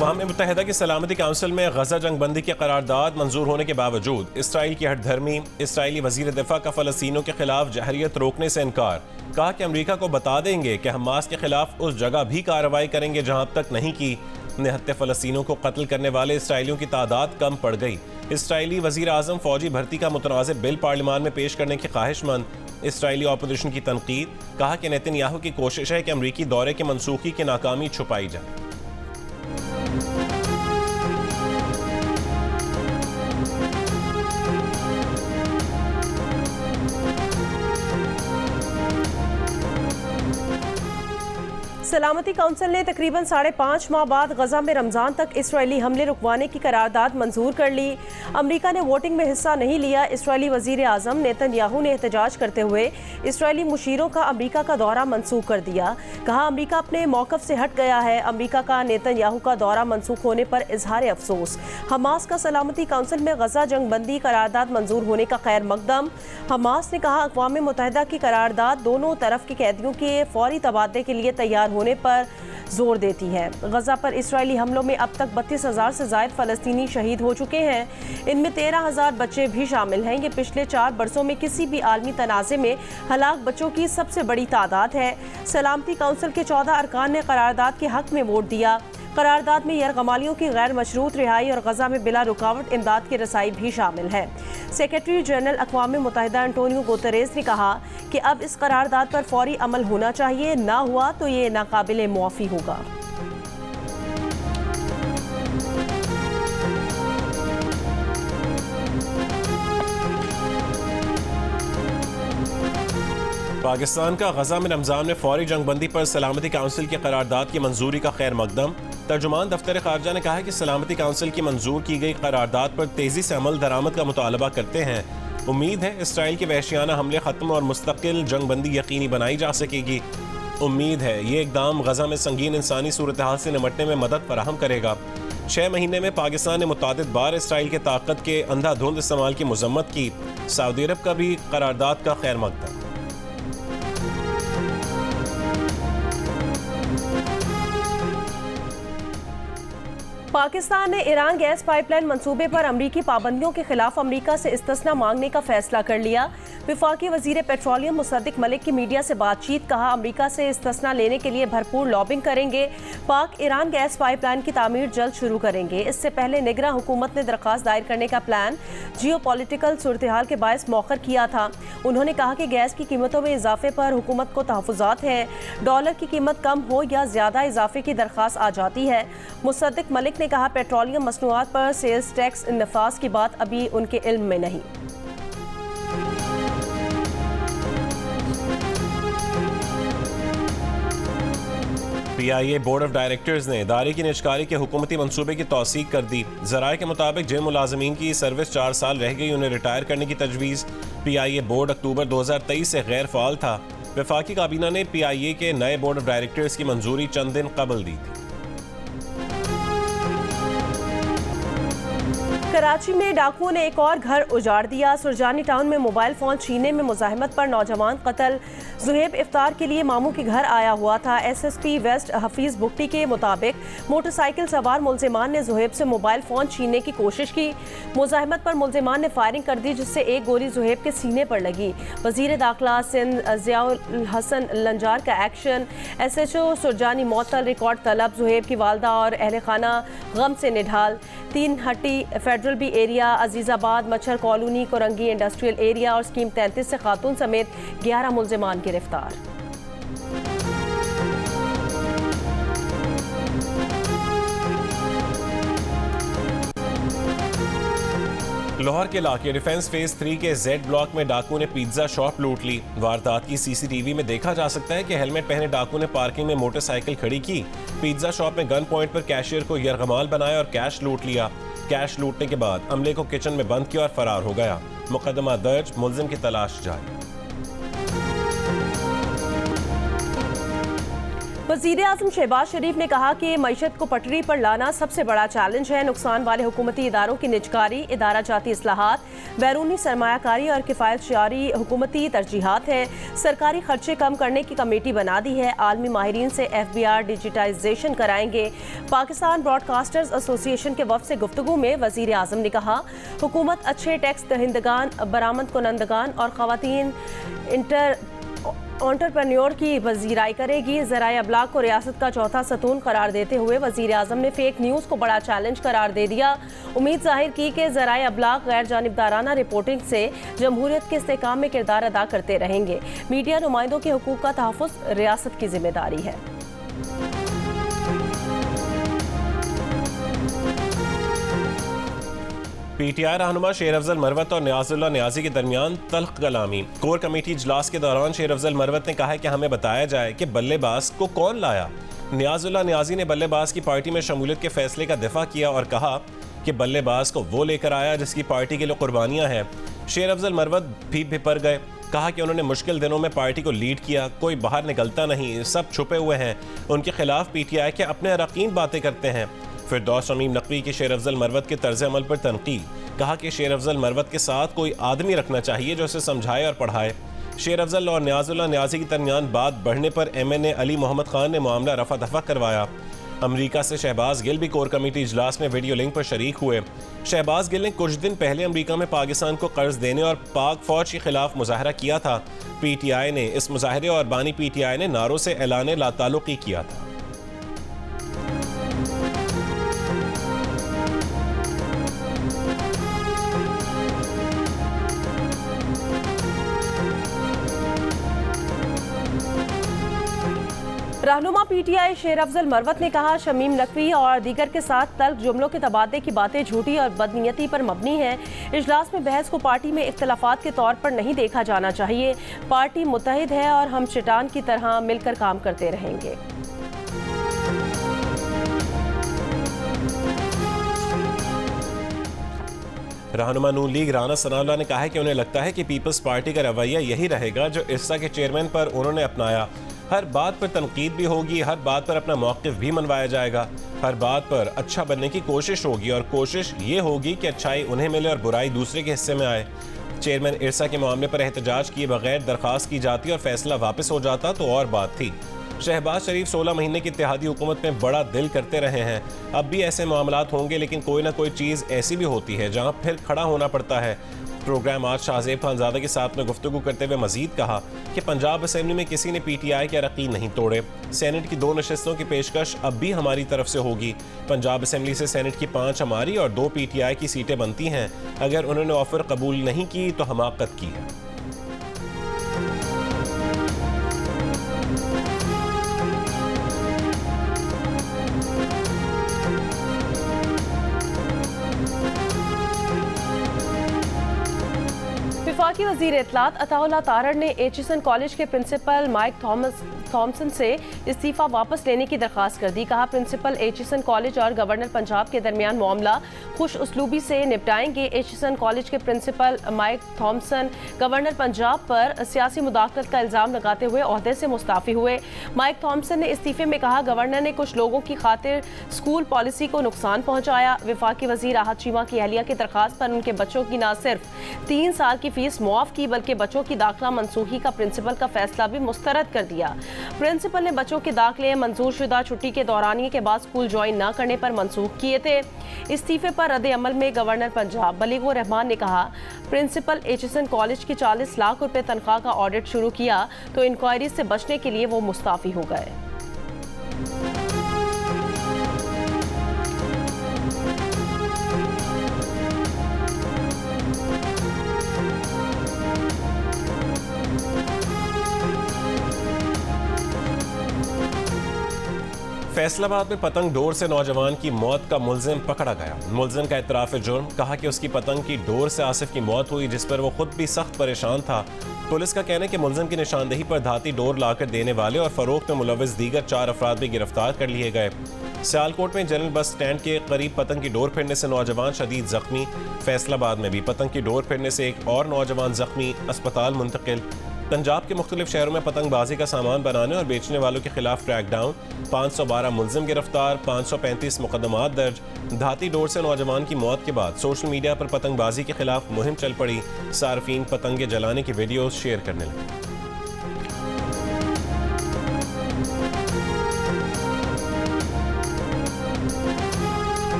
अक़वाम मुत्तहिदा की सलामती काउंसिल में गजा जंगबंदी की करारदाद मंजूर होने के बावजूद इसराइल की हठधर्मी। इसराइली वज़ीर दिफा का फ़लस्तीनियों के खिलाफ जहरियत रोकने से इनकार। कहा कि अमरीका को बता देंगे कि हमास के खिलाफ उस जगह भी कार्रवाई करेंगे जहां अब तक नहीं की। निहत्ते फ़लस्तीनियों को कत्ल करने वाले इसराइलियों की तादाद कम पड़ गई। इसराइली वज़ीर आज़म फ़ौजी भर्ती का मुतनाज़ बिल पार्लियामान में पेश करने की ख्वाहिशमंद। इसराइली अपोजिशन की तनकीद। कहा कि नेतन्याहू की कोशिश है कि अमरीकी दौरे की मनसूखी की नाकामी छुपाई जाए। सलामती काउंसिल ने तकरीबन 5.5 माह बाद गजा में रमज़ान तक इसराइली हमले रुकवाने की करारदाद मंजूर कर ली। अमरीका ने वोटिंग में हिस्सा नहीं लिया। इसराइली वज़ीर आज़म नेतन्याहू ने एहतजाज करते हुए इसराइली मुशीरों का अमरीका का दौरा मनसूख कर दिया। कहा अमरीका अपने मौक़िफ़ से हट गया है। अमरीका का नेतन्याहू का दौरा मनसूख होने पर इजहार अफसोस। हमास का सलामती काउंसिल में गजा जंगबंदी करारदाद मंजूर होने का खैर मकदम। हमास ने कहा अक़वाम मुत्तहिदा की करारदाद दोनों तरफ के कैदियों के फौरी तबादले के लिए तैयार होने पर जोर देती है। गजा पर इसराइली हमलों में अब तक 32,000 से ज़ायद फ़लस्तीनी शहीद हो चुके हैं। इनमें 13,000 बच्चे भी शामिल हैं। ये पिछले 4 बरसों में किसी भी आलमी तनाज़े में हलाक बच्चों की सबसे बड़ी तादाद है। सलामती काउंसिल के 14 अरकान ने करारदाद के हक में वोट दिया। करारदाद में यरगमालियों की गैर मशरूत रिहाई और गजा में बिला रुकावट इमदाद की रसाई भी शामिल है। सेक्रेटरी जनरल अक़वाम मुत्तहिदा एंटोनियो गुतेरेस ने कहा कि अब इस करारदाद पर फौरी अमल होना चाहिए, ना हुआ तो ये नाकाबिले मुआफ़ी होगा। पाकिस्तान का गजा में रमज़ान में फौरी जंगबंदी पर सलामती काउंसिल की करारदाद की मंजूरी का खैर मकदम। तर्जुमान दफ्तर खारजा ने कहा है कि सलामती काउंसिल की मंजूर की गई करारदाद पर तेज़ी से अमल दरामद का मुतालबा करते हैं। उम्मीद है इसराइल के वहशियाना हमले ख़त्म और मुस्तकिल जंगबंदी यकीनी बनाई जा सकेगी। उम्मीद है ये इक़दाम गजा में संगीन इंसानी सूरत हाल से निमटने में मदद फराहम करेगा। 6 महीने में पाकिस्तान ने मुतादिद बार इसराइल के ताकत के अंधाधुंध इस्तेमाल की मजम्मत की। सऊदी अरब का भी करारदाद का खैर मकदम। पाकिस्तान ने ईरान गैस पाइपलाइन मंसूबे पर अमरीकी पाबंदियों के खिलाफ अमरीका से इस्तिस्ना मांगने का फैसला कर लिया। वफाकी वजीर पेट्रोलियम मुसद्दिक मलिक की मीडिया से बातचीत। कहा अमरीका से इस्तिस्ना लेने के लिए भरपूर लॉबिंग करेंगे। पाक ईरान गैस पाइपलाइन की तामीर जल्द शुरू करेंगे। इससे पहले निगरां हुकूमत ने दरख्वास्त दायर करने का प्लान जियो पॉलिटिकल सूरत हाल के बायस मौखर किया था। उन्होंने कहा कि गैस की कीमतों में इजाफे पर हुकूमत को तहफ़्फ़ुज़ात हैं। डॉलर की कीमत कम हो या ज़्यादा इजाफे की दरख्वास्त आ जाती है। मुसद्दिक मलिक ने कहा पेट्रोलियम मसनूआत पर सेल्स टैक्स नफाज की बात अभी उनके इल्म में नहीं। PIA बोर्ड ऑफ डायरेक्टर्स ने इदारे की निजकारी के हुकूमती मंसूबे की तौसीक कर दी। ज़राए के मुताबिक जिन मुलाजमीन की सर्विस 4 साल रह गई उन्हें रिटायर करने की तजवीज़। PIA बोर्ड अक्टूबर 2023 से गैर फ़ाल था। वफाकी काबीना ने PIA के नए बोर्ड ऑफ डायरेक्टर्स की मंजूरी चंद दिन कबल दी थी। कराची में डाकुओं ने एक और घर उजाड़ दिया। सुरजानी टाउन में मोबाइल फोन छीनने में मुजाहिमत पर नौजवान कत्ल। जुहेब इफ्तार के लिए मामू के घर आया हुआ था। SSP वेस्ट हफीज बुट्टी के मुताबिक मोटरसाइकिल सवार मुलजिमान ने जुहेब से मोबाइल फोन छीनने की कोशिश की। मुजाहिमत पर मुलजिमान ने फायरिंग कर दी जिससे एक गोली जुहेब के सीने पर लगी। वजीर दाखिला सिंध ज़ियाउल हसन लंजार का एक्शन। SHO सुरजानी मौतल रिकॉर्ड तलब। जुहेब की वालदा और अहल खाना गम से निढाल। 3 हट्टी फेडरल बी एरिया, अजीज़ाबाद, मच्छर कॉलोनी, कोरंगी इंडस्ट्रियल एरिया और स्कीम 33 से खातून समेत 11 मुलजिमान गिरफ्तार। लाहौर के इलाके डिफेंस फेज 3 के Z ब्लॉक में डाकू ने पिज्जा शॉप लूट ली। वारदात की CCTV में देखा जा सकता है कि हेलमेट पहने डाकू ने पार्किंग में मोटरसाइकिल खड़ी की। पिज्जा शॉप में गन पॉइंट पर कैशियर को यरगमाल बनाया और कैश लूट लिया। कैश लूटने के बाद अमले को किचन में बंद किया और फरार हो गया। मुकदमा दर्ज, मुलजिम की तलाश जारी। वज़ीर आज़म शहबाज शरीफ ने कहा कि मईशत को पटरी पर लाना सबसे बड़ा चैलेंज है। नुकसान वाले हुकूमती इदारों की निजकारी, इदारा जाती इस्लाहात, बैरूनी सरमायाकारी और किफ़ायत जारी हुकूमती तरजीहात हैं। सरकारी खर्चे कम करने की कमेटी बना दी है। आलमी माहिरीन से FBR डिजिटाइजेशन कराएंगे। पाकिस्तान ब्रॉडकास्टर्स एसोसिएशन के वफ़द से गुफ्तगू में वज़ीर आज़म ने कहा, हुकूमत अच्छे टैक्स दहिंदगान, बरामद कुनंदगान और ख़वातीन एंटरप्रेन्योर की वजीराई करेगी। ज़राए अबलाग को रियासत का चौथा सतून करार देते हुए वज़ीर आज़म ने फेक न्यूज़ को बड़ा चैलेंज करार दे दिया। उम्मीद जाहिर की कि ज़राए अबलाग गैर जानिबदाराना रिपोर्टिंग से जमहूरियत के इस्तेहकाम में किरदार अदा करते रहेंगे। मीडिया नुमाइंदों के हुकूक का तहफ़्फ़ुज़ रियासत की जिम्मेदारी है। PTI रहनुमा शेर अफजल मरवत और नियाजुल्लाह नियाजी के दरमियान तल्ख कलामी। कोर कमेटी इजलास के दौरान शेर अफजल मरवत ने कहा कि हमें बताया जाए कि बल्लेबाज को कौन लाया। नियाजुल्लाह नियाजी ने बल्लेबाज की पार्टी में शमूलियत के फैसले का दिफा किया और कहा कि बल्लेबाज को वो लेकर आया जिसकी पार्टी के लिए कुर्बानियां हैं। शेर अफजल मरवत भी भिपर गए, कहा कि उन्होंने मुश्किल दिनों में पार्टी को लीड किया, कोई बाहर निकलता नहीं, सब छुपे हुए हैं, उनके खिलाफ PTI के अपने अरकान बातें करते हैं। फिरदौस शमीम नकवी की शेर अफजल मरवत के तर्ज अमल पर तनकीद, कहा कि शेर अफजल मरवत के साथ कोई आदमी रखना चाहिए जो उसे समझाए और पढ़ाए। शेर अफजल और नियाजुल्लाह नियाजी के दरमियान बात बढ़ने पर MNA अली मोहम्मद खान ने मामला रफा दफा करवाया। अमरीका से शहबाज गिल भी कोर कमेटी इजलास में वीडियो लिंक पर शरीक हुए। शहबाज गिल ने कुछ दिन पहले अमरीका में पाकिस्तान को कर्ज देने और पाक फौज के खिलाफ मुजाहरा किया था। PTI ने इस मुजाहरे और बानी PTI ने नारों से ऐलान लाताल्लुकी किया था। रहनुमा PTI शेर अफजल मरवत ने कहा, शमीम नकवी और दीगर के साथ तल्ख जुमलों के तबादले की बातें झूठी और बदनीयती पर मबनी है। इजलास में बहस को पार्टी में इख्तलाफात के तौर पर नहीं देखा जाना चाहिए। पार्टी मुत्तहिद है और हम चट्टान की तरह मिलकर काम करते रहेंगे। रहनुमा नून लीग राना सनाउल्लाह ने कहा है कि उन्हें लगता है कि पीपल्स पार्टी का रवैया यही रहेगा जो इर्सा के चेयरमैन पर उन्होंने अपनाया। हर बात पर तनकीद भी होगी, हर बात पर अपना मौक़िफ़ भी मनवाया जाएगा, हर बात पर अच्छा बनने की कोशिश होगी और कोशिश ये होगी कि अच्छाई उन्हें मिले और बुराई दूसरे के हिस्से में आए। चेयरमैन इर्सा के मामले पर एहतजाज किए बगैर दरख्वास्त की जाती और फैसला वापस हो जाता तो और बात थी। शहबाज शरीफ 16 महीने की इत्तेहादी हुकूमत में बड़ा दिल करते रहे हैं। अब भी ऐसे मामलात होंगे, लेकिन कोई ना कोई चीज़ ऐसी भी होती है जहाँ फिर खड़ा होना पड़ता है। प्रोग्राम आज शाहजेब खानजादा के साथ में गुफ्तगू करते हुए मजीद कहा कि पंजाब असेंबली में किसी ने PTI के अरकान नहीं तोड़े। सेनेट की 2 नशिस्तों की पेशकश अब भी हमारी तरफ से होगी। पंजाब असेंबली से सेनेट की 5 हमारी और 2 PTI की सीटें बनती हैं। अगर उन्होंने ऑफर कबूल नहीं की तो हमाकत की है। वफाकी वज़ीर इत्तलात अताउल्लाह तारड़ ने एचिसन कॉलेज के प्रिंसिपल माइक थॉमसन से इस्तीफ़ा वापस लेने की दरख्वास्त कर दी। कहा, प्रिंसिपल एचिसन कॉलेज और गवर्नर पंजाब के दरमियान मामला खुश उसलूबी से निपटाएंगे। एचिसन कॉलेज के principal Mike Thomson governor Punjab पर सियासी मुदाखलत का इल्ज़ाम लगाते हुए ओहदे से मुस्ताफ़ी हुए। माइक थॉमसन ने इस्तीफ़े में कहा, गवर्नर ने कुछ लोगों की खातिर स्कूल पॉलिसी को नुकसान पहुँचाया। वफाकी वज़ीर राहत चीमा की अहलिया की दरख्वास्त पर उनके बच्चों की न सिर्फ 3 साल की फीस मुआफ़ की बल्कि बच्चों की दाखिला मनसूखी का प्रिंसिपल का फैसला भी मुस्तरद कर दिया। प्रिंसिपल ने बच्चों के दाखिले मंजूर शुदा छुट्टी के दौरानिए के बाद स्कूल ज्वाइन न करने पर मनसूख किए थे। इस्तीफे पर रद्द अमल में गवर्नर पंजाब बलीगुर रहमान ने कहा, प्रिंसिपल एचिसन कॉलेज की 40 लाख रुपए तनख्वाह का ऑडिट शुरू किया तो इंक्वायरी से बचने के लिए वो मुस्ताफी हो गए। फैसलाबाद में पतंग डोर से नौजवान की मौत का मुलजिम पकड़ा गया। मुलजिम का इतराफ़ जुर्म, कहा कि उसकी पतंग की डोर से आसिफ की मौत हुई जिस पर वो खुद भी सख्त परेशान था। पुलिस का कहना है कि मुलजिम की निशानदेही पर धाती डोर लाकर देने वाले और फरोख्त में मुलविस दीगर 4 अफराद भी गिरफ्तार कर लिए गए। सियालकोट में जनरल बस स्टैंड के करीब पतंग की डोर फिरने से नौजवान शदीद जख्मी। फैसलाबाद में भी पतंग की डोर फिरने से एक और नौजवान जख्मी, अस्पताल मुंतकिल। पंजाब के मुख्तलिफ शहरों में पतंगबाजी का सामान बनाने और बेचने वालों के खिलाफ क्रैकडाउन, 512 मुलजिम गिरफ्तार, 535 मुकदमात दर्ज। धाती डोर से नौजवान की मौत के बाद सोशल मीडिया पर पतंगबाजी के खिलाफ मुहिम चल पड़ी। सार्फिन पतंगे जलाने की वीडियोज शेयर करने लगे।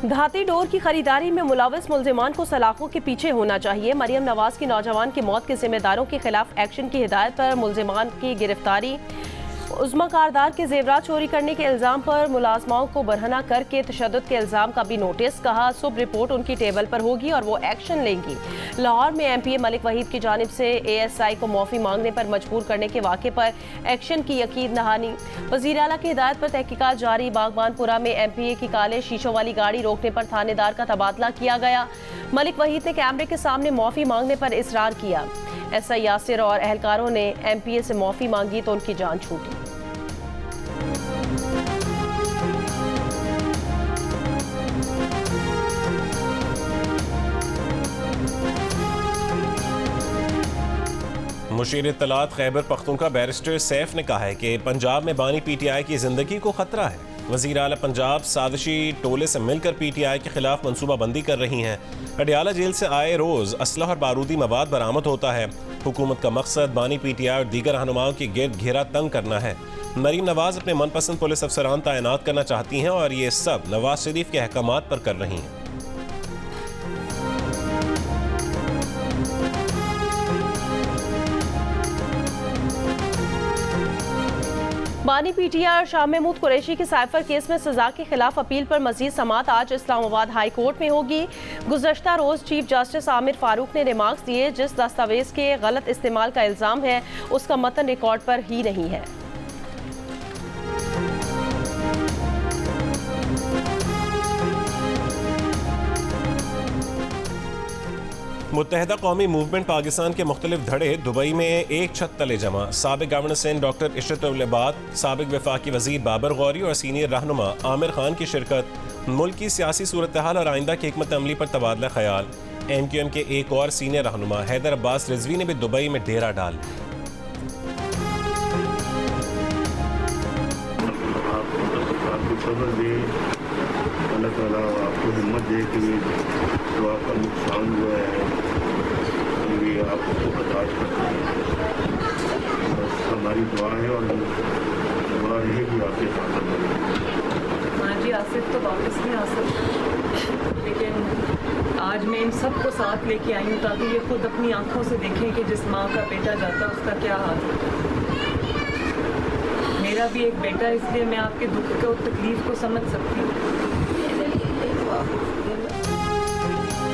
धाती डोर की खरीदारी में मुलविस मुल्जिमान को सलाखों के पीछे होना चाहिए। मरियम नवाज की नौजवान की मौत के जिम्मेदारों के खिलाफ एक्शन की हिदायत पर मुल्जिमान की गिरफ्तारी। उज़्मा कारदार के जेवरात चोरी करने के इल्ज़ाम पर मुलाजमाओं को बरहना करके तशद्दुद के इल्ज़ाम का भी नोटिस। कहा सुब रिपोर्ट उनकी टेबल पर होगी और वो एक्शन लेंगी। लाहौर में MPA मलिक वहीद की जानिब से ASI को माफ़ी मांगने पर मजबूर करने के वाक़े पर एक्शन की यकीन दहानी। वज़ीर आला की हिदायत पर तहकीकात जारी। बागबानपुरा में MPA की काले शीशों वाली गाड़ी रोकने पर थानेदार का तबादला किया गया। मलिक वहीद ने कैमरे के सामने माफ़ी मांगने पर इसरार किया। SI यासिर और एहलकारों ने MPA से माफ़ी मांगी तो उनकी जान छूटी। मुशीर इत्तलात खैबर पख्तूनख्वा बैरिस्टर सैफ ने कहा है कि पंजाब में बानी PTI की जिंदगी को खतरा है। वज़ीर आला पंजाब साजिशी टोले से मिलकर PTI के खिलाफ मनसूबाबंदी कर रही हैं। अडियाला जेल से आए रोज़ असलह और बारूदी मवाद बरामद होता है। हुकूमत का मकसद बानी PTI और दीगर रहनुमाओं के गिर्द घेरा तंग करना है। मरीम नवाज अपने मनपसंद पुलिस अफसरान तैनात करना चाहती हैं और ये सब नवाज शरीफ के अहकामात पर कर रही हैं। बानी PTI और शाह महमूद कुरैशी के साइफर केस में सजा के खिलाफ अपील पर मजीद समात आज इस्लामाबाद हाई कोर्ट में होगी। गुज़श्ता रोज चीफ जस्टिस आमिर फारूक ने रिमार्क्स दिए जिस दस्तावेज के गलत इस्तेमाल का इल्ज़ाम है उसका मतन रिकॉर्ड पर ही नहीं है। मुत्तहिदा कौमी मूवमेंट पाकिस्तान के मुख्तलिफ धड़े दुबई में एक छत तले जमा। साबिक गवर्नर सिंध डॉक्टर इशरत-उल-इबाद, साबिक वफाकी वजीर बाबर गौरी और सीनियर रहनुमा आमिर खान की शिरकत। मुल्क की सियासी सूरत हाल और आइंदा की हिकमत अमली पर तबादला ख्याल। MQM के एक और सीनियर रहनुमा हैदर अब्बास रिजवी ने भी दुबई में डेरा डाल आपको हिम्मत दे कि जो आपका नुकसान हुआ है ये आपको बर्दाश्त करते हैं। बस हमारी दुआ है और दुआ रहेगी आपके साथ। हाँ जी, आसिफ तो वापस नहीं आ सकता, लेकिन आज मैं इन सबको साथ लेके आई हूँ ताकि ये खुद अपनी आंखों से देखें कि जिस माँ का बेटा जाता उसका क्या हाल है। मेरा भी एक बेटा, इसलिए मैं आपके दुख को तकलीफ को समझ सकती हूँ।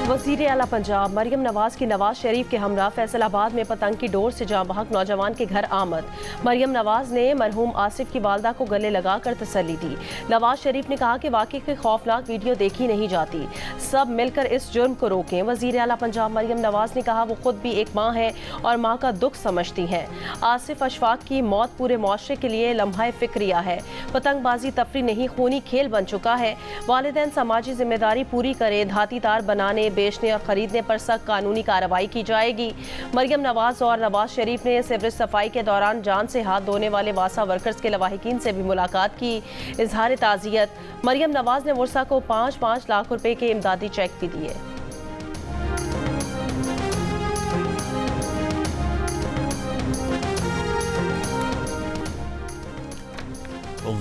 वज़ीर आला पंजाब मरियम नवाज की नवाज शरीफ के हमरा फैसलाबाद में पतंग की डोर से जाँ बहक नौजवान के घर आमद। मरियम नवाज ने मरहूम आसिफ की वालदा को गले लगाकर तसल्ली दी। नवाज शरीफ ने कहा कि वाकई की खौफनाक वीडियो देखी नहीं जाती, सब मिलकर इस जुर्म को रोकें। वज़ीर आला पंजाब मरियम नवाज ने कहा वो खुद भी एक माँ है और माँ का दुख समझती हैं। आसिफ अशफाक की मौत पूरे मुआशरे के लिए लम्हा फिक्रिया है। पतंगबाजी तफरी नहीं खूनी खेल बन चुका है। वालिदैन समाजी जिम्मेदारी पूरी करें। धाती तार बनाने, बेचने और खरीदने पर सख्त कानूनी कार्रवाई की जाएगी। मरियम नवाज और नवाज शरीफ ने सीवरेज सफाई के दौरान जान से हाथ धोने वाले वासा वर्कर्स के लवाहिकीन से भी मुलाकात की। इजहार ताज़ियत मरियम नवाज ने मुर्सा को 5-5 लाख रुपए के इमदादी चेक भी दिए।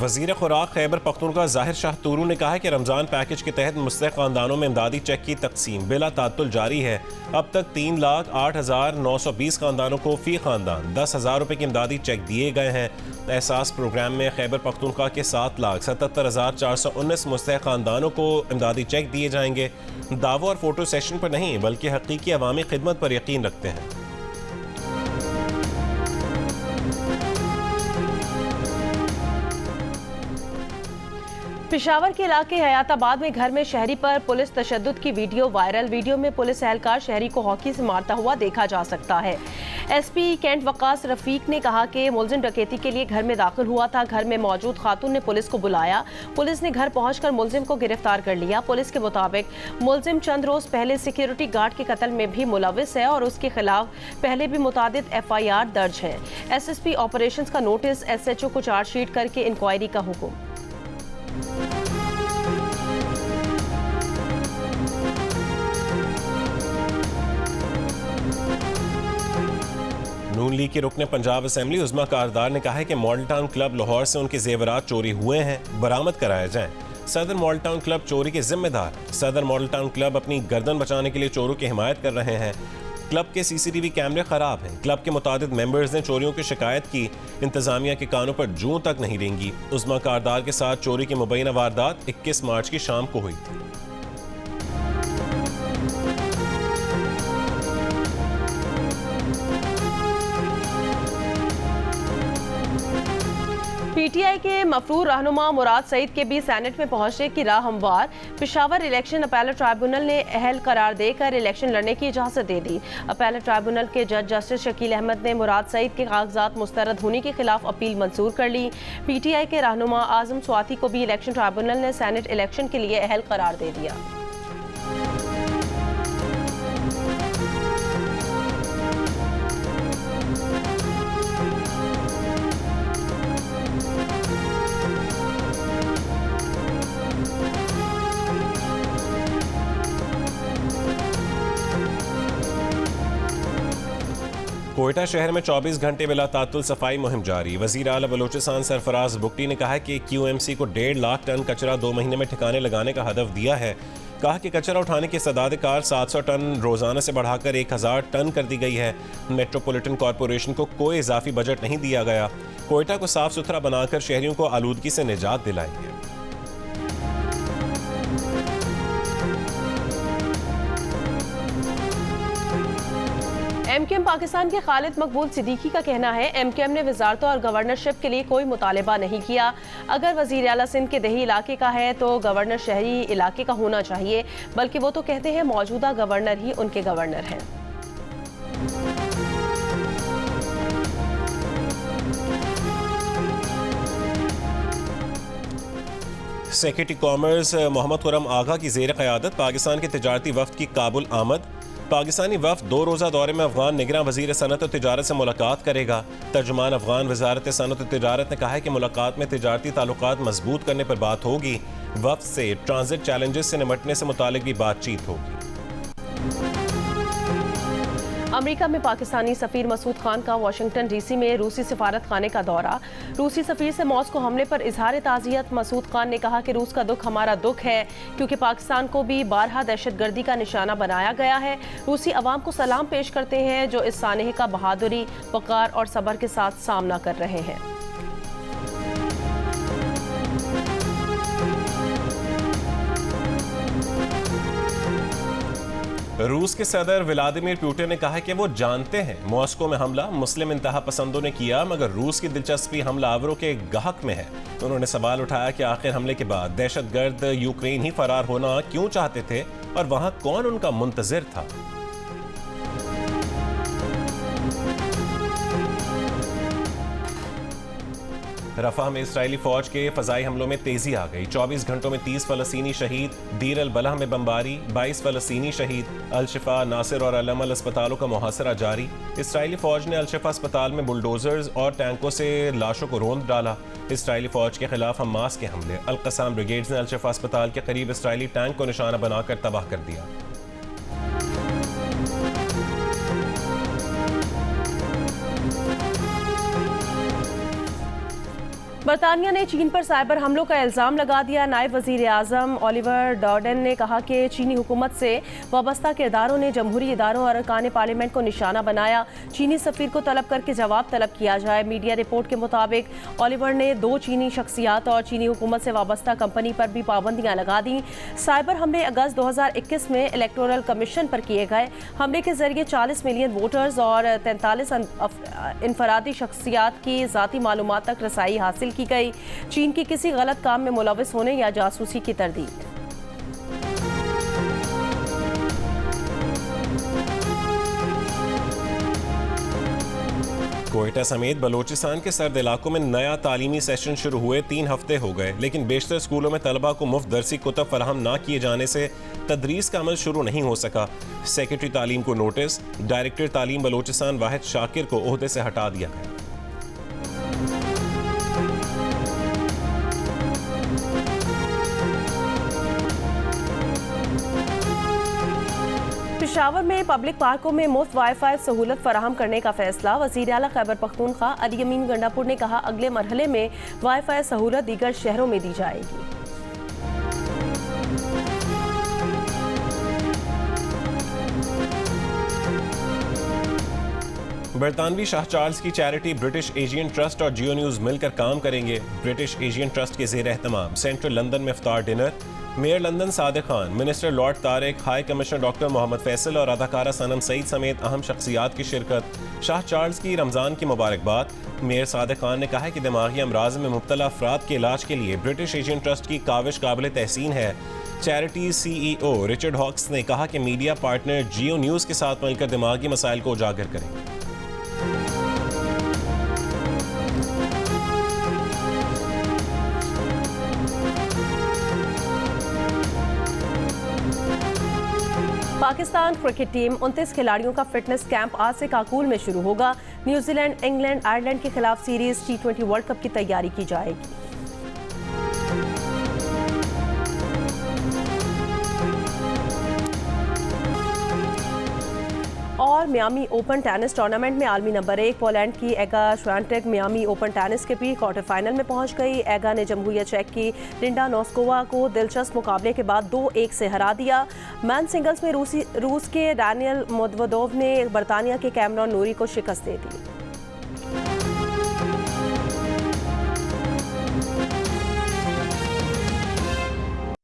वज़ीर खुराक खैबर पख्तूनख्वा ज़ाहिर शाह तूरू ने कहा है कि रमज़ान पैकेज के तहत मुस्तहिक़ ख़ानदानों में इमदादी चेक की तकसीम बिला तात्तुल जारी है। अब तक 3,08,920 ख़ानदानों को फ़ी ख़ानदान 10,000 रुपये के इमदादी चेक दिए गए हैं। एहसास प्रोग्राम में खैबर पख्तूनख्वा के 7,77,419 मुस्तहिक़ ख़ानदानों को इमदादी चेक दिए जाएंगे। दावों और फ़ोटो सेशन पर नहीं बल्कि हकीकी अवामी खिदमत पर यकीन रखते हैं। पेशावर के इलाके हयाताबाद में घर में शहरी पर पुलिस तशद्दुद की वीडियो वायरल। वीडियो में पुलिस एहलकार शहरी को हॉकी से मारता हुआ देखा जा सकता है। एसपी कैंट वक्कास रफीक ने कहा कि मुलजिम डकैती के लिए घर में दाखिल हुआ था। घर में मौजूद खातून ने पुलिस को बुलाया। पुलिस ने घर पहुंचकर मुलजिम को गिरफ्तार कर लिया। पुलिस के मुताबिक मुलजिम चंद रोज पहले सिक्योरिटी गार्ड के कत्ल में भी मुलविस है और उसके खिलाफ पहले भी मुतादिद FIR दर्ज है। SSP ऑपरेशंस का नोटिस, SHO को चार्जशीट करके इंक्वायरी का हुक्म। नून लीग के रुकने पंजाब असेंबली उज़्मा कारदार ने कहा है कि मॉडल टाउन क्लब लाहौर से उनके जेवरात चोरी हुए हैं, बरामद कराए जाएं। सदर मॉडल टाउन क्लब चोरी के जिम्मेदार। सदर मॉडल टाउन क्लब अपनी गर्दन बचाने के लिए चोरों की हिमायत कर रहे हैं। क्लब के CCTV कैमरे खराब हैं। क्लब के मुतादिद मेंबर्स ने चोरियों की शिकायत की। इंतजामिया के कानों पर जूं तक नहीं रेंगी। उज़्मा कारदार के साथ चोरी की मुबैना वारदात 21 मार्च की शाम को हुई थी। PTI के मफरूर रहनुमा मुराद सईद के भी सेनेट में पहुंचने की राह हमवार। पेशावर इलेक्शन अपील ट्राइब्यूनल ने अहल करार देकर इलेक्शन लड़ने की इजाज़त दे दी। अपील ट्राइब्यूनल के जज जस्टिस शकील अहमद ने मुराद सईद के कागजात मुस्तरद होने के खिलाफ अपील मंजूर कर ली। PTI के रहनुमा आजम स्वाति को भी इलेक्शन ट्राइब्यूनल ने सेनेट इलेक्शन के लिए अहल करार दे दिया। कोयटा शहर में 24 घंटे बिला तातुल सफाई मुहिम जारी। वज़ीर आला बलोचिस्तान सरफराज बुगटी ने कहा कि QMC को 1.5 लाख टन कचरा 2 महीने में ठिकाने लगाने का हदफ दिया है। कहा कि कचरा उठाने की सदाद कार 700 टन रोजाना से बढ़ाकर 1000 टन कर दी गई है। मेट्रोपॉलिटन कॉरपोरेशन को कोई इजाफी बजट नहीं दिया गया। कोयटा को साफ सुथरा बनाकर शहरियों को आलूदगी से निजात दिलाएंगे। MKM पाकिस्तान के खालिद मकबूल सिद्दीकी का कहना है MKM ने वजारतों और गवर्नरशिप के लिए कोई मुतालबा नहीं किया। अगर वजीर आला सिंध के दही इलाके का है तो गवर्नर शहरी इलाके का होना चाहिए, बल्कि वो तो कहते हैं मौजूदा गवर्नर ही उनके गवर्नर हैं। सेक्रेटरी कॉमर्स मोहम्मद खुरम आगा की ज़ेर क़यादत पाकिस्तान के तिजारती वफ्द की काबुल आमद। पाकिस्तानी वफ्द 2 रोज़ा दौरे में अफगान निगरान वज़ीर सनत और तिजारत से मुलाकात करेगा। तर्जुमान अफगान वज़ारत सनत और तिजारत ने कहा है कि मुलाकात में तिजारती ताल्लुकात मजबूत करने पर बात होगी। वफ्द से ट्रांजिट चैलेंजेस से निपटने से मुतालिक भी बातचीत होगी। अमेरिका में पाकिस्तानी सफीर मसूद खान का वाशिंगटन DC में रूसी सिफारत खाने का दौरा। रूसी सफीर से मॉस्को हमले पर इजहार ताज़ियत। मसूद खान ने कहा कि रूस का दुख हमारा दुख है, क्योंकि पाकिस्तान को भी बारहा दहशतगर्दी का निशाना बनाया गया है। रूसी अवाम को सलाम पेश करते हैं जो इस सानहे का बहादुरी, वक़ार और सब्र के साथ सामना कर रहे हैं। रूस के सदर व्लादिमीर पुतिन ने कहा कि वो जानते हैं मॉस्को में हमला मुस्लिम इंतहा पसंदों ने किया, मगर रूस की दिलचस्पी हमलावरों के गाहक में है। उन्होंने सवाल उठाया कि आखिर हमले के बाद दहशतगर्द यूक्रेन ही फरार होना क्यों चाहते थे और वहां कौन उनका मुंतजिर था। रफा में इसराइली फौज के फजाई हमलों में तेजी आ गई। 24 घंटों में 30 फलस्तीनी शहीद। दीर अल बलह में बमबारी, 22 फलस्तीनी शहीद। अल शिफा, नासिर और अल अमल अस्पतालों का मुहासरा जारी। इसराइली फौज ने अल शिफा अस्पताल में बुलडोजर्स और टैंकों से लाशों को रौंद डाला। इसराइली फौज के खिलाफ हमास के हमले। अल कसाम ब्रिगेड्स ने अल शिफा अस्पताल के करीब इसराइली टैंक को निशाना बनाकर तबाह कर दिया। बरतानिया ने चीन पर साइबर हमलों का इल्ज़ाम लगा दिया। नायब वज़ीर आज़म ओलिवर डॉर्डन ने कहा कि चीनी हुकूमत से वाबस्ता किरदारों ने जमहूरी इदारों और अरकान पार्लियामेंट को निशाना बनाया। चीनी सफ़ीर को तलब करके जवाब तलब किया जाए। मीडिया रिपोर्ट के मुताबिक ओलिवर ने 2 चीनी शख्सियात और चीनी हुकूमत से वाबस्ता कंपनी पर भी पाबंदियाँ लगा दी। साइबर हमले अगस्त 2021 में इलेक्टोरल कमीशन पर किए गए। हमले के जरिए 40 मिलियन वोटर्स और 43 इनफरादी शख्सियात की ज़ाती मालूमात तक रसाई हासिल की गई। चीन की किसी गलत काम में मुलविस होने या जासूसी की तरदीद। कोयटा समेत बलोचिस्तान के सर्द इलाकों में नया तालीमी सेशन शुरू हुए 3 हफ्ते हो गए, लेकिन बेशतर स्कूलों में तलबा को मुफ्त दरसी कुतब फराहम ना किए जाने से तदरीस का अमल शुरू नहीं हो सका। सेक्रेटरी तालीम को नोटिस, डायरेक्टर तालीम बलोचिस्तान वाहिद शाकिर को ओहदे से हटा दिया गया। पेशावर में पब्लिक पार्कों में मुफ्त वाईफाई सहूलत फराहम करने का फैसला। वज़ीर आला खैबर पख्तूनख्वा अली अमीन गंडापुर ने कहा, अगले मरहले में वाईफाई सहूलत दीगर शहरों में दी जाएगी। बरतानवी शाह चार्ल्स की चैरिटी ब्रिटिश एशियन ट्रस्ट और जियो न्यूज़ मिलकर काम करेंगे। ब्रिटिश एशियन ट्रस्ट के ज़ेर एहतमाम सेंट्रल लंदन में इफ्तार dinner. Mayor London Sadiq Khan, minister lord Tariq, high commissioner doctor Mohammad Faisal और अदाकारा सनम सईद समेत अहम शख्सियात की शिरकत। शाह चार्ल्स की रमज़ान की मुबारकबाद। मेयर सादिक खान ने कहा है कि दिमागी अमराज में मुब्तला अफराद के इलाज के लिए ब्रिटिश एशियन ट्रस्ट की काविश काबिल तहसीन है। चैरिटी CEO रिचर्ड हॉक्स ने कहा कि मीडिया पार्टनर जियो न्यूज़ के साथ मिलकर दिमागी मसाइल को उजागर करेंगे। पाकिस्तान क्रिकेट टीम 29 खिलाड़ियों का फिटनेस कैंप आज से काकुल में शुरू होगा। न्यूजीलैंड, इंग्लैंड, आयरलैंड के खिलाफ सीरीज T20 वर्ल्ड कप की तैयारी की जाएगी। और मियामी ओपन टेनिस टूर्नामेंट में आलमी नंबर 1 पोलैंड की एगा श्वानटेक मियामी ओपन टेनिस के प्री क्वार्टर फाइनल में पहुंच गई। एगा ने जमहूरिया चेक की लिंडा नोस्कोवा को दिलचस्प मुकाबले के बाद 2-1 से हरा दिया। मैन सिंगल्स में रूस के डैनियल मेदवेदेव ने बरतानिया के कैमरॉन नूरी को शिकस्त दे दी।